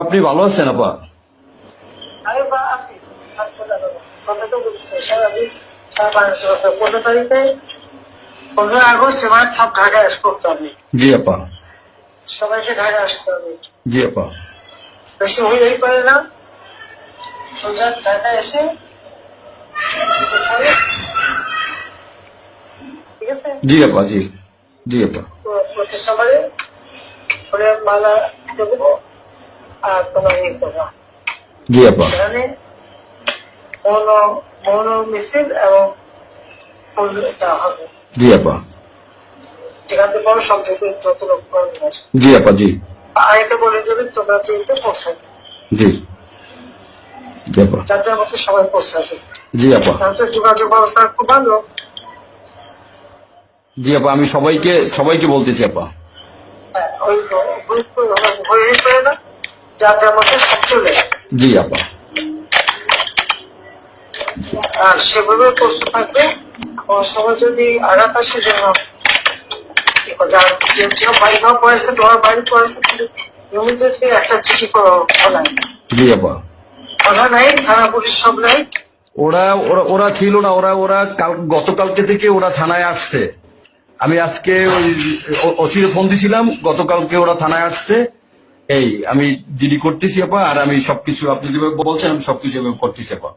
আপনি ভালো আছেন আপা? আমি আছি। কথা তো বলছে সারাদিন 15 তারিখে 15 আগস্ট এবার সব ঢাকায় করতে হবে। জি আপা। সবাইকে ঢাকায় আসতে হবে। জি আপা। বেশি হইলেই পারে না, সোজা ঢাকায় এসে ঠিক আছে। জি আপা। জি জি আপা। প্রতি সবারে করে মালা দেবো আর তোমার ইয়ে করবো। জি আপা। সেখানে মৌন মিছিল এবং ফুল দেওয়া হবে। জি আপা। যেখান থেকে বড় সব থেকে যত লোক জি আপা। জি আগে বলে যাবে তোমরা চেয়েছে পৌঁছাতে। জি জি আপা। যার যার মতো সবাই পৌঁছাতে। জি আপা। তাহলে যোগাযোগ ব্যবস্থা খুব ভালো। জি আপা, আমি সবাইকে বলতেছি আপা। হ্যাঁ, ওই গ্রুপ হয়ে পড়ে না, যার যার মতো সব চলে আসে। জি আপা। আর সেভাবে প্রস্তুত থাকবে। সবাই যদি আঘাত আসে যেন বাড়ি ঘর পড়েছে, তোমার বাড়ি পড়েছে, ইমিডিয়েটলি একটা চিঠি ফলাই। জি আপা। কথা নাই, থানা পুলিশ সব নাই। ওরা ওরা ওরা ছিল না, ওরা গতকালকে থেকে ওরা থানায় আসছে। আমি আজকে ওই ওসিরে ফোন দিছিলাম, গতকালকে ওরা থানায় আসছে। এই আমি জিডি করতেছি আপা, আর আমি সবকিছু আপনি যেভাবে বলছেন আমি সবকিছু এভাবে করতেছি আপা।